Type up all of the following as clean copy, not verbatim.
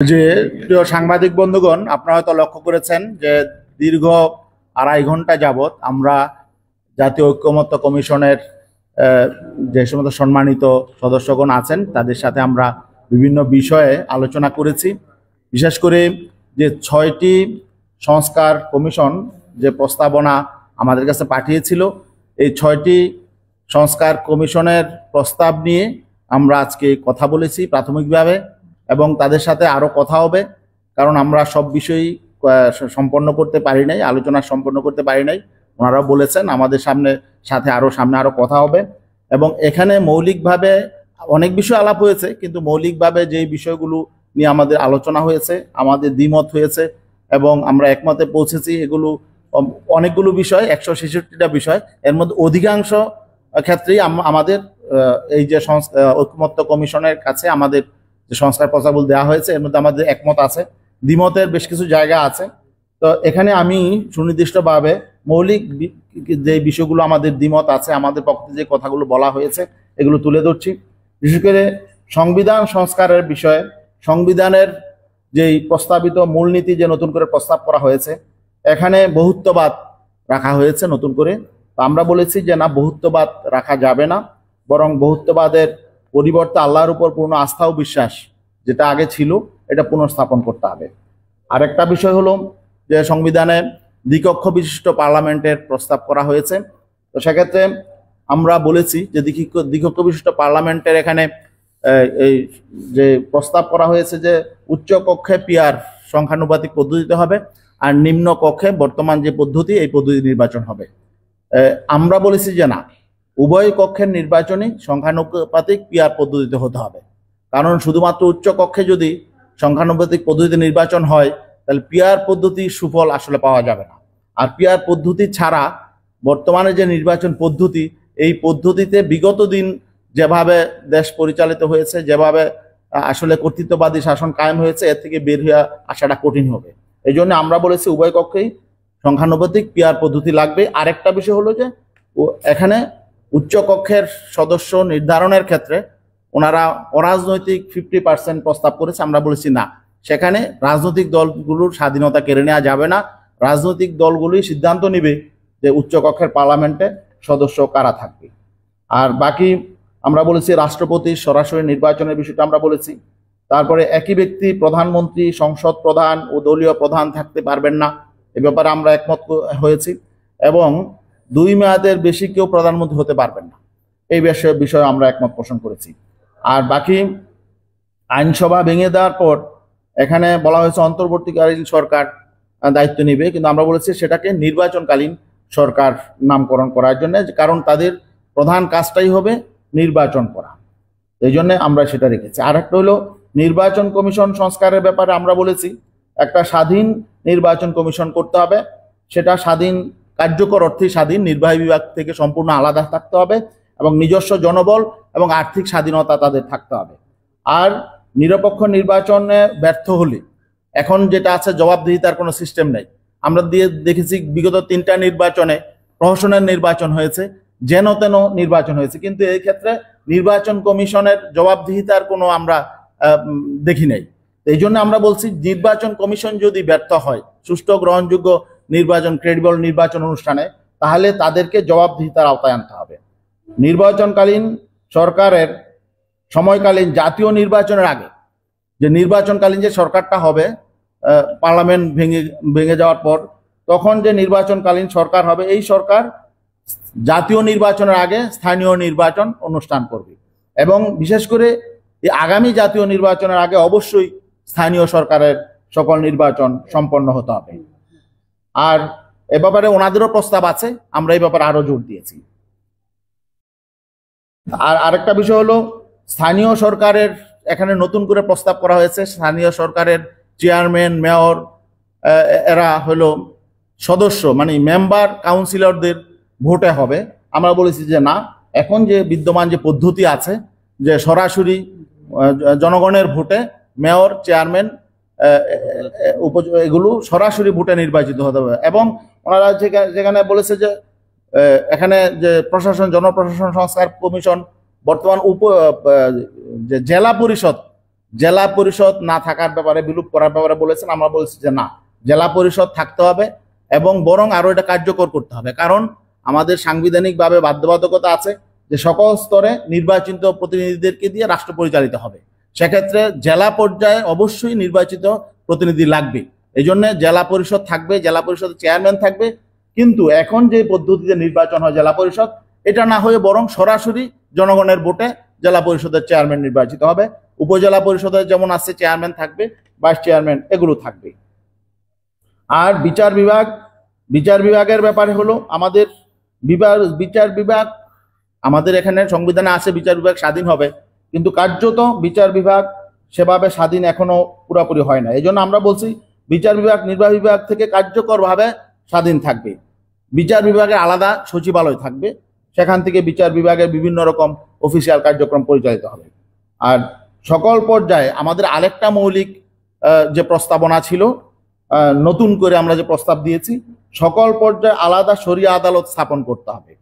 যে প্রিয় সাংবাদিক বন্ধুগণ, আপনারা হয়তো লক্ষ্য করেছেন যে দীর্ঘ 2.5 ঘন্টা যাবৎ আমরা জাতীয় ঐক্যমত্য কমিশনের যে সমস্ত সম্মানিত সদস্যগণ আছেন তাদের সাথে আমরা বিভিন্ন বিষয়ে আলোচনা করেছি। বিশেষ করে যে 6টি সংস্কার কমিশন যে প্রস্তাবনা আমাদের কাছে পাঠিয়েছিল, এই 6টি সংস্কার কমিশনের প্রস্তাব নিয়ে আমরা আজকে কথা বলেছি প্রাথমিকভাবে, এবং তাদের সাথে আরও কথা হবে, কারণ আমরা সব বিষয়ই সম্পন্ন করতে পারি নাই, আলোচনা সম্পন্ন করতে পারি নাই। ওনারাও বলেছেন আমাদের সামনে সামনে আরও কথা হবে, এবং এখানে মৌলিকভাবে অনেক বিষয় আলাপ হয়েছে, কিন্তু মৌলিকভাবে যেই বিষয়গুলো নিয়ে আমাদের আলোচনা হয়েছে, আমাদের দ্বিমত হয়েছে এবং আমরা একমতে পৌঁছেছি, এগুলো অনেকগুলো বিষয়, 166টা বিষয়। এর মধ্যে অধিকাংশ ক্ষেত্রেই আমাদের এই যে ঐক্যমত্য কমিশনের কাছে আমাদের যে সংস্কার প্রস্তাব দেওয়া হয়েছে এর মধ্যে আমাদের একমত আছে, দ্বিমতের বেশ কিছু জায়গা আছে। তো এখানে আমি সুনির্দিষ্টভাবে মৌলিক যে বিষয়গুলো আমাদের দ্বিমত আছে, আমাদের পক্ষে যে কথাগুলো বলা হয়েছে এগুলো তুলে ধরছি। বিশেষ করে সংবিধান সংস্কারের বিষয়ে, সংবিধানের যেই প্রস্তাবিত মূলনীতি যে নতুন করে প্রস্তাব করা হয়েছে, এখানে বহুত্ববাদ রাখা হয়েছে নতুন করে। তো আমরা বলেছি যে না, বহুত্ববাদ রাখা যাবে না, বরং বহুত্ববাদের পরিবর্তে আল্লাহর উপর পূর্ণ আস্থা ও বিশ্বাস যেটা আগে ছিল এটা পুনঃস্থাপন করতে হবে। আরেকটা বিষয় হলো যে সংবিধানে দ্বিকক্ষ বিশিষ্ট পার্লামেন্টের প্রস্তাব করা হয়েছে। তো সেক্ষেত্রে আমরা বলেছি যে দ্বিকক্ষ বিশিষ্ট পার্লামেন্টের এখানে এই যে প্রস্তাব করা হয়েছে যে উচ্চ কক্ষে পিআর সংখ্যানুপাতিক পদ্ধতিতে হবে, আর নিম্ন কক্ষে বর্তমান যে পদ্ধতি এই পদ্ধতি নির্বাচন হবে। আমরা বলেছি যে না, উভয় কক্ষের নির্বাচনই সংখ্যানুপাতিক পিআর পদ্ধতিতে হতে হবে, কারণ শুধুমাত্র উচ্চ কক্ষে যদি সংখ্যানুপাতিক পদ্ধতিতে নির্বাচন হয় তাহলে পিআর পদ্ধতির সুফল আসলে পাওয়া যাবে না। আর পিআর পদ্ধতি ছাড়া বর্তমানে যে নির্বাচন পদ্ধতি, এই পদ্ধতিতে বিগত দিন যেভাবে দেশ পরিচালিত হয়েছে, যেভাবে আসলে কর্তৃত্ববাদী শাসন কায়েম হয়েছে, এর থেকে বের হয়ে আসাটা কঠিন হবে। এই জন্য আমরা বলেছি উভয় কক্ষেই সংখ্যানুপাতিক পিআর পদ্ধতি লাগবে। আরেকটা বিষয় হলো যে এখানে উচ্চ কক্ষের সদস্য নির্ধারণের ক্ষেত্রে ওনারা অরাজনৈতিক 50% প্রস্তাব করেছে। আমরা বলেছি না, সেখানে রাজনৈতিক দলগুলোর স্বাধীনতা কেড়ে নেওয়া যাবে না, রাজনৈতিক দলগুলোই সিদ্ধান্ত নেবে যে উচ্চ কক্ষের পার্লামেন্টে সদস্য কারা থাকবে। আর বাকি আমরা বলেছি রাষ্ট্রপতির সরাসরি নির্বাচনের বিষয়টা আমরা বলেছি। তারপরে একই ব্যক্তি প্রধানমন্ত্রী, সংসদ প্রধান ও দলীয় প্রধান থাকতে পারবেন না, এ ব্যাপারে আমরা একমত হয়েছি। এবং 2 মেয়াদের বেশি কেউ প্রধানমন্ত্রী হতে পারবেন না, এই বিষয়ে আমরা একমত পোষণ করেছি। আর বাকি আইনসভা ভেঙে দেওয়ার পর এখানে বলা হয়েছে অন্তর্বর্তীকালীন সরকার দায়িত্ব নেবে, কিন্তু আমরা বলেছি সেটাকে নির্বাচনকালীন সরকার নামকরণ করার জন্য, কারণ তাদের প্রধান কাজটাই হবে নির্বাচন করা, এই জন্য আমরা সেটা রেখেছি। আর একটা হলো নির্বাচন কমিশন সংস্কারের ব্যাপারে আমরা বলেছি একটা স্বাধীন নির্বাচন কমিশন করতে হবে, সেটা স্বাধীন, কার্যকর অর্থে স্বাধীন, নির্বাহী বিভাগ থেকে সম্পূর্ণ আলাদা থাকতে হবে এবং নিজস্ব জনবল এবং আর্থিক স্বাধীনতা তাদের থাকতে হবে। আর নিরপেক্ষ নির্বাচনে ব্যর্থ হলে এখন যেটা আছে জবাবদিহিতার কোনো সিস্টেম নেই। আমরা দেখেছি বিগত 3টা নির্বাচনে প্রহসনের নির্বাচন হয়েছে, যেন তেন নির্বাচন হয়েছে, কিন্তু এই ক্ষেত্রে নির্বাচন কমিশনের জবাবদিহিতার কোনো আমরা দেখি নাই। এই জন্য আমরা বলছি নির্বাচন কমিশন যদি ব্যর্থ হয় সুষ্ঠু গ্রহণযোগ্য নির্বাচন, ক্রেডিবল নির্বাচন অনুষ্ঠানে, তাহলে তাদেরকে জবাবদিহিতার আওতায় আনতে হবে। নির্বাচনকালীন সরকারের সময়কালীন জাতীয় নির্বাচনের আগে যে নির্বাচনকালীন যে সরকারটা হবে, পার্লামেন্ট ভেঙে যাওয়ার পর, তখন যে নির্বাচনকালীন সরকার হবে, এই সরকার জাতীয় নির্বাচনের আগে স্থানীয় নির্বাচন অনুষ্ঠান করবে, এবং বিশেষ করে এই আগামী জাতীয় নির্বাচনের আগে অবশ্যই স্থানীয় সরকারের সকল নির্বাচন সম্পন্ন হতে হবে। আর এ ব্যাপারে ওনাদেরও প্রস্তাব আছে, আমরা এই ব্যাপারে আরো জোর দিয়েছি। আর আরেকটা বিষয় হলো স্থানীয় সরকারের এখানে নতুন করে প্রস্তাব করা হয়েছে, স্থানীয় সরকারের চেয়ারম্যান, মেয়র এরা হলো সদস্য, মানে মেম্বার কাউন্সিলরদের ভোটে হবে। আমরা বলেছি যে না, এখন যে বিদ্যমান যে পদ্ধতি আছে যে সরাসরি জনগণের ভোটে মেয়র, চেয়ারম্যান এগুলো সরাসরি ভোটে নির্বাচিত হতে হবে। এবং ওনারা যেখানে বলেছে যে এখানে যে জনপ্রশাসন সংস্কার কমিশন বর্তমান যে জেলা পরিষদ জেলা পরিষদ না থাকার ব্যাপারে, বিলুপ করার ব্যাপারে বলেছেন। আমরা বলছি যে না, জেলা পরিষদ থাকতে হবে এবং বরং আরো এটা কার্যকর করতে হবে। কারণ আমাদের সাংবিধানিকভাবে বাধ্যবাধকতা আছে যে সকল স্তরে নির্বাচিত প্রতিনিধিদেরকে দিয়ে রাষ্ট্র পরিচালিত হবে। সেক্ষেত্রে জেলা পর্যায়ে অবশ্যই নির্বাচিত প্রতিনিধি লাগবে। এই জন্য জেলা পরিষদ থাকবে, জেলা পরিষদের চেয়ারম্যান থাকবে। কিন্তু এখন যে পদ্ধতিতে নির্বাচন হয় জেলা পরিষদ, এটা না হয়ে বরং সরাসরি জনগণের ভোটে জেলা পরিষদের চেয়ারম্যান নির্বাচিত হবে। উপজেলা পরিষদের যেমন আছে চেয়ারম্যান থাকবে, ভাইস চেয়ারম্যান এগুলো থাকবে। আর বিচার বিভাগের ব্যাপারে হলো আমাদের বিচার বিভাগ, আমাদের এখানে সংবিধানে আছে বিচার বিভাগ স্বাধীন হবে, কিন্তু কার্যত বিচার বিভাগ সেভাবে স্বাধীন এখনো পুরোপুরি হয় না। এই জন্য আমরা বলছি বিচার বিভাগ নির্বাহী বিভাগ থেকে কার্যকরভাবে স্বাধীন থাকবে। বিচার বিভাগে আলাদা সচিবালয় থাকবে, সেখান থেকে বিচার বিভাগের বিভিন্ন রকম অফিসিয়াল কার্যক্রম পরিচালিত হবে। আর সকল পর্যায়ে আমাদের আরেকটা মৌলিক যে প্রস্তাবনা ছিল, নতুন করে আমরা যে প্রস্তাব দিয়েছি, সকল পর্যায়ে আলাদা শরিয়া আদালত স্থাপন করতে হবে।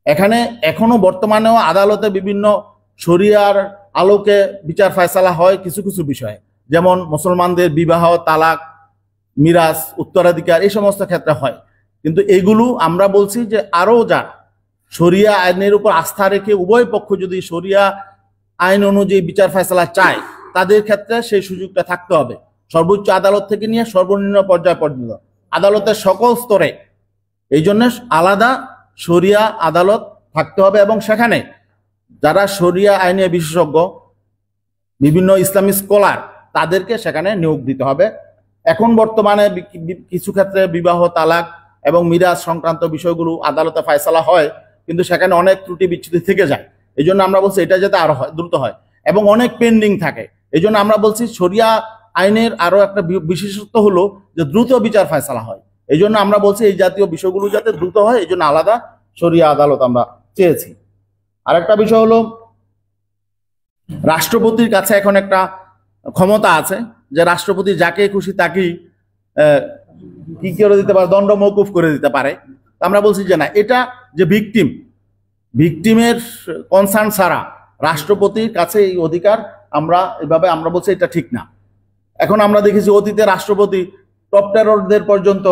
এখানে এখনো বর্তমানেও আদালতে বিভিন্ন শরিয়ার আলোকে বিচার ফয়সালা হয় কিছু কিছু বিষয়ে, যেমন মুসলমানদের বিবাহ, তালাক, মিরাস, উত্তরাধিকার এই সমস্ত ক্ষেত্রে হয়। কিন্তু এগুলো আমরা বলছি যে আরো যারা শরিয়া আইনের উপর আস্থা রেখে উভয় পক্ষ যদি শরিয়া আইন অনুযায়ী বিচার ফয়সালা চায়, তাদের ক্ষেত্রে সেই সুযোগটা থাকতে হবে। সর্বোচ্চ আদালত থেকে নিয়ে সর্বনিম্ন পর্যায় পর্যন্ত আদালতের সকল স্তরে এই জন্য আলাদা শরিয়া আদালত থাকতে হবে এবং সেখানে যারা শরিয়া আইনে বিশেষজ্ঞ, বিভিন্ন ইসলামিক স্কলার, তাদেরকে সেখানে নিয়োগ দিতে হবে। এখন বর্তমানে কিছু ক্ষেত্রে বিবাহ, তালাক এবং মিরাজ সংক্রান্ত বিষয়গুলো আদালতে ফয়সালা হয়, কিন্তু সেখানে অনেক ত্রুটি বিচ্যুতি থেকে যায়। এই জন্য আমরা বলছি এটা যাতে আরো হয়, দ্রুত হয়, এবং অনেক পেন্ডিং থাকে। এই জন্য আমরা বলছি শরিয়া আইনের আরো একটা বিশেষত্ব হলো যে দ্রুত বিচার ফয়সালা হয়। এই জন্য আমরা বলছি এই জাতীয় বিষয়গুলো যাতে দ্রুত হয়, এই জন্য আলাদা শরিয়া আদালত আমরা চেয়েছি। আরেকটা বিষয় হলো রাষ্ট্রপতির কাছে এখন একটা ক্ষমতা আছে যে রাষ্ট্রপতি যাকে খুশি তাকেই কি করে দিতে পারে, দণ্ড মওকুফ করে দিতে পারে। আমরা বলছি যে না, এটা যে ভিকটিমের কনসার্ন ছাড়া রাষ্ট্রপতির কাছে এই অধিকার আমরা বলছি এটা ঠিক না। এখন আমরা দেখেছি অতীতে রাষ্ট্রপতি টপ টেররদের পর্যন্ত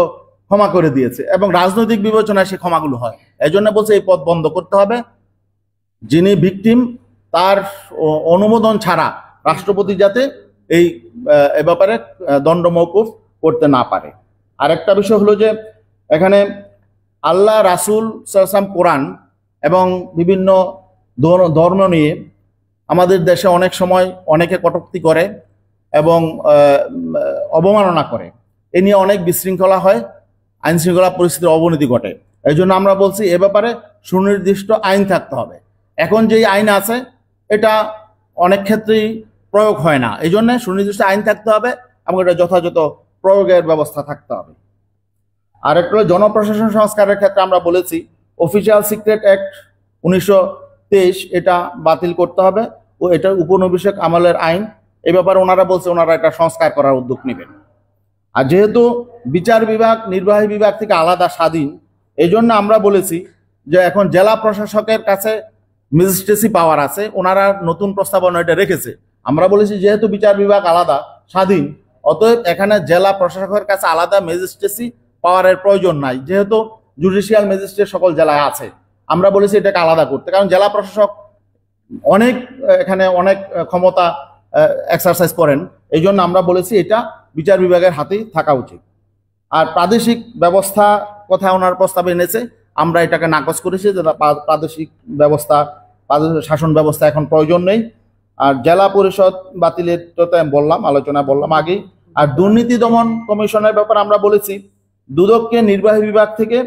ক্ষমা করে দিয়েছে এবং রাজনৈতিক বিবেচনায় সে ক্ষমাগুলো হয়। এই জন্য বলছে এই পথ বন্ধ করতে হবে। যিনি ভিকটিম তার অনুমোদন ছাড়া রাষ্ট্রপতি যাতে এই ব্যাপারে দণ্ড মওকুফ করতে না পারে। আরেকটা বিষয় হলো যে এখানে আল্লাহ, রাসূল সাল্লাল্লাহু আলাইহি ওয়াসাল্লাম, কোরআন এবং বিভিন্ন ধর্ম নিয়ে আমাদের দেশে অনেক সময় অনেকে কটূক্তি করে এবং অবমাননা করে। এ নিয়ে অনেক বিশৃঙ্খলা হয়, আইন শৃঙ্খলা পরিস্থিতির অবনতি ঘটে। এই জন্য আমরা বলছি এ ব্যাপারে সুনির্দিষ্ট আইন থাকতে হবে। এখন যেই আইন আছে এটা অনেক ক্ষেত্রেই প্রয়োগ হয় না, এই জন্য সুনির্দিষ্ট আইন থাকতে হবে এবং এটা যথাযথ প্রয়োগের ব্যবস্থা থাকতে হবে। আর একটা জনপ্রশাসন সংস্কারের ক্ষেত্রে আমরা বলেছি অফিসিয়াল সিক্রেট অ্যাক্ট 1923 এটা বাতিল করতে হবে ও এটা উপনিবেশিক আমলের আইন। এই ব্যাপারে ওনারা বলছে ওনারা এটা সংস্কার করার উদ্যোগ নেবেন। আর যেহেতু বিচার বিভাগ নির্বাহী বিভাগ থেকে আলাদা স্বাধীন, এই জন্য আমরা বলেছি যে এখন জেলা প্রশাসকের কাছে ম্যাজিস্ট্রেসি পাওয়ার আছে, ওনারা নতুন প্রস্তাবনা এটা রেখেছে। আমরা বলেছি যেহেতু বিচার বিভাগ আলাদা স্বাধীন, অতএব এখানে জেলা প্রশাসকের কাছে আলাদা ম্যাজিস্ট্রেসি পাওয়ারের প্রয়োজন নাই, যেহেতু জুডিশিয়াল ম্যাজিস্ট্রেট সকল জেলায় আছে। আমরা বলেছি এটাকে আলাদা করতে, কারণ জেলা প্রশাসক এখানে অনেক ক্ষমতা এক্সারসাইজ করেন। এই জন্য আমরা বলেছি এটা বিচার বিভাগের হাতেই থাকা উচিত। আর প্রাদেশিক ব্যবস্থা কথা ওনার প্রস্তাবে এনেছে, আমরা এটাকে নাকচ করেছি যে প্রাদেশিক শাসন ব্যবস্থা এখন প্রয়োজন নেই। আর জেলা পরিষদ বাতিলের কথা আলোচনা বললাম আগেই। আর দুর্নীতি দমন কমিশনের ব্যাপারে আমরা বলেছি দুদককে নির্বাহী বিভাগ থেকে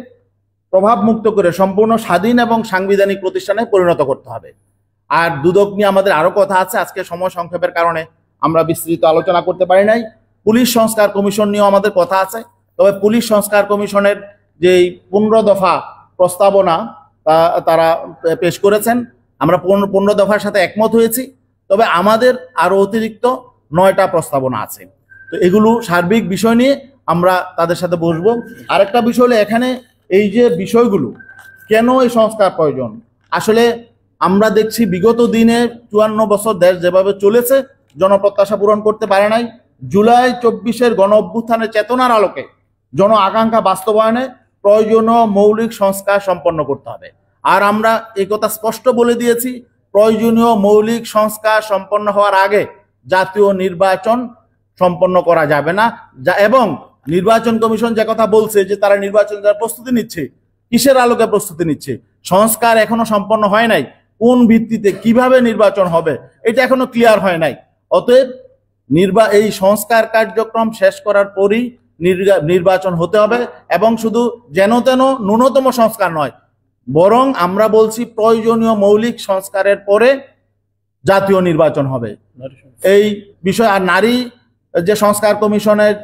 প্রভাব মুক্ত করে সম্পূর্ণ স্বাধীন এবং সাংবিধানিক প্রতিষ্ঠানে পরিণত করতে হবে। আর দুদক নিয়ে আমাদের আরো কথা আছে, আজকে সময় সংক্ষেপের কারণে আমরা বিস্তৃত আলোচনা করতে পারি নাই। পুলিশ সংস্কার কমিশন নিয়েও আমাদের কথা আছে, তবে পুলিশ সংস্কার কমিশনের যেই 15 দফা প্রস্তাবনা তারা পেশ করেছেন, আমরা 15 দফার সাথে একমত হয়েছি, তবে আমাদের আরো অতিরিক্ত 9টা প্রস্তাবনা আছে। তো এগুলো সার্বিক বিষয় নিয়ে আমরা তাদের সাথে বসবো। আরেকটা বিষয় হলো এখানে এই যে বিষয়গুলো কেন এই সংস্কার প্রয়োজন, আসলে আমরা দেখছি বিগত দিনে 54 বছর দেশ যেভাবে চলেছে জনপ্রত্যাশা পূরণ করতে পারে নাই। জুলাই 24-এর গণ অভ্যুত্থানের চেতনার আলোকে জন আকাঙ্ক্ষা বাস্তবায়নে প্রয়োজনীয় মৌলিক সংস্কার সম্পন্ন করতে হবে। আর আমরা এই কথা স্পষ্ট বলে দিয়েছি, প্রয়োজনীয় মৌলিক সংস্কার সম্পন্ন হওয়ার আগে জাতীয় নির্বাচন সম্পন্ন করা যাবে না। এবং নির্বাচন কমিশন যে কথা বলছে যে তারা নির্বাচন দেওয়ার প্রস্তুতি নিচ্ছে, কিসের আলোকে প্রস্তুতি নিচ্ছে? সংস্কার এখনো সম্পন্ন হয় নাই, কোন ভিত্তিতে কিভাবে নির্বাচন হবে এটা এখনো ক্লিয়ার হয় নাই। অতএব এই সংস্কার কার্যক্রম শেষ করার পরই নির্বাচন হতে হবে, এবং শুধু যেন তেন ন্যূনতম সংস্কার নয়, বরং আমরা বলছি প্রয়োজনীয় মৌলিক সংস্কারের পরে জাতীয় নির্বাচন হবে এই বিষয়। আর নারী যে সংস্কার কমিশনের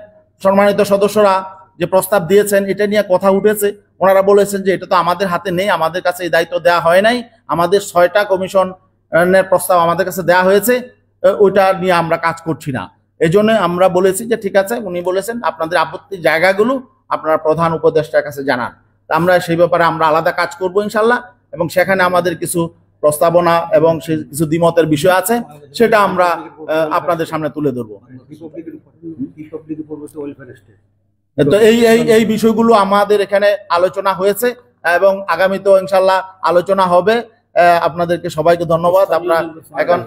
সম্মানিত সদস্যরা যে প্রস্তাব দিয়েছেন এটা নিয়ে কথা উঠেছে, ওনারা বলেছেন যে এটা তো আমাদের হাতে নেই, আমাদের কাছে এই দায়িত্ব দেওয়া হয় নাই, আমাদের 6টা কমিশনের প্রস্তাব আমাদের কাছে দেওয়া হয়েছে, ওইটা নিয়ে আমরা কাজ করছি না। এই জন্য আমরা বলেছি যে ঠিক আছে, উনি বলেছেন আপনাদের আপত্তির জায়গাগুলো আপনারা প্রধান উপদেষ্টার কাছে জানান, আমরা সেই ব্যাপারে আমরা আলাদা কাজ করব ইনশাল্লাহ, এবং সেখানে আমাদের কিছু প্রস্তাবনা এবং কিছু দ্বিমতের বিষয় আছে, সেটা আমরা আপনাদের সামনে তুলে ধরবো। তো এই বিষয়গুলো আমাদের এখানে আলোচনা হয়েছে এবং আগামীতেও ইনশাল্লাহ আলোচনা হবে। আপনাদেরকে সবাইকে ধন্যবাদ। আপনারা এখন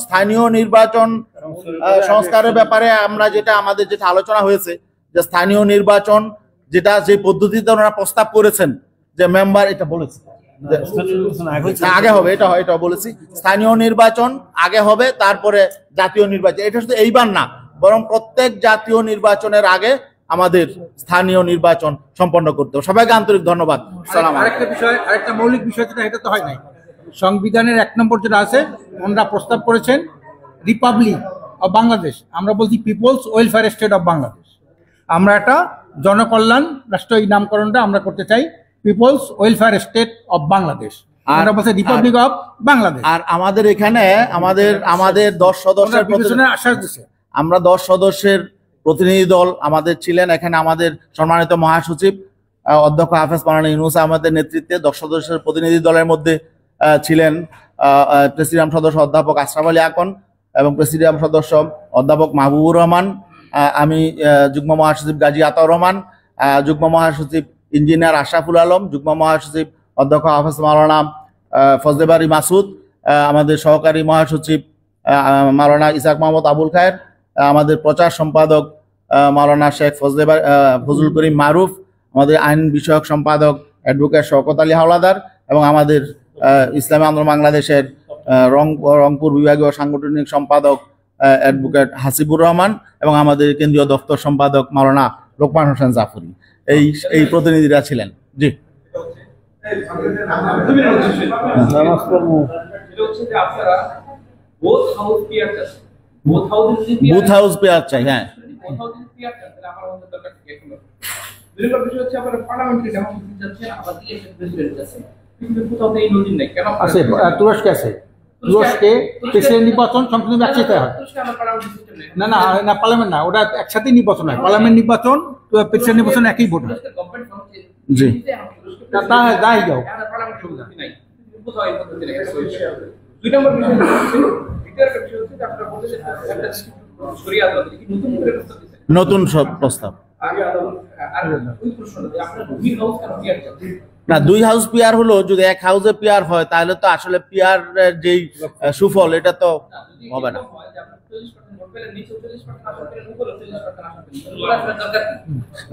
স্থানীয় নির্বাচন সংস্কারের ব্যাপারে আমরা আমাদের যেটা আলোচনা হয়েছে যে স্থানীয় নির্বাচন যে পদ্ধতিতে ওনারা প্রস্তাব করেছেন যে মেম্বার, এটা বলেছে আগে হবে, এটা বলেছি স্থানীয় নির্বাচন আগে হবে, তারপরে জাতীয় নির্বাচন। এটা শুধু এইবার না, বরং প্রত্যেক জাতীয় নির্বাচনের আগে আমাদের স্থানীয় নির্বাচন সম্পন্ন করতে হবে। সবাইকে আন্তরিক ধন্যবাদ। আরেকটা মৌলিক বিষয় যেটা, এটা তো হয় নাই, সংবিধানের 1 নম্বর যেটা আছে ওনারা প্রস্তাব করেছেন রিপাবলিক অফ বাংলাদেশ, আমরা বলছি people's welfare state of Bangladesh. আমরা একটা জনকল্যাণ রাষ্ট্র, এই নামকরণটা আমরা করতে চাই, people's welfare state of Bangladesh, আমরা বলছি রিপাবলিক অফ বাংলাদেশ। আর আমাদের এখানে আমাদের 10 সদস্যের আশ্বাস দিচ্ছে, আমরা 10 সদস্যের প্রতিনিধি দল আমাদের ছিলেন এখানে। আমাদের সম্মানিত মহাসচিব অধ্যক্ষ হাফেজ মাওলানা ইউনূস আহমেদের নেতৃত্বে 10 সদস্যের প্রতিনিধি দলের মধ্যে ছিলেন প্রেসিডিয়াম সদস্য অধ্যাপক আশরাফ আলী আকন এবং প্রেসিডিয়াম সদস্য অধ্যাপক মাহবুবুর রহমান, আমি যুগ্ম মহাসচিব গাজী আতাউর রহমান, যুগ্ম মহাসচিব ইঞ্জিনিয়ার আশরাফুল আলম, যুগ্ম মহাসচিব অধ্যক্ষ হাফেজ মাওলানা ফজলে বারী মাসুদ, আমাদের সহকারী মহাসচিব মাওলানা ইসাক মোহাম্মদ আবুল খায়ের, আমাদের প্রচার সম্পাদক মাওলানা শেখ ফজলুল করিম মারুফ, আমাদের আইন বিষয়ক সম্পাদক অ্যাডভোকেট শওকত আলী হাওলাদার, এবং আমাদের ইসলামী আন্দোলন বাংলাদেশের রংপুর বিভাগীয় সাংগঠনিক সম্পাদক অ্যাডভোকেট হাসিবুর রহমান, এবং আমাদের কেন্দ্রীয় দপ্তর সম্পাদক মাওলানা লোকমান হোসেন জাফরি, এই প্রতিনিধিরা ছিলেন। জি, বুথ হাউস পেয়ার চাই। হ্যাঁ, তুরস্কে আছে, তুরস্কে প্রেসিডেন্ট নির্বাচন সংসদীয় একসাথে হয়। না না না, পার্লামেন্ট না, ওটা একসাথেই নির্বাচন হয়, পার্লামেন্ট নির্বাচন প্রেসিডেন্ট নির্বাচন একই ভোট হয়। জি, যাই যাও। নতুন সব প্রস্তাব না, 2 হাউস পিয়ার হলো, যদি 1 হাউসে পিয়ার হয় তাহলে তো আসলে পিয়ার যেই সুফল এটা তো হবে না।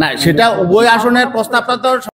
না, সেটা উভয় আসনের প্রস্তাবটা তো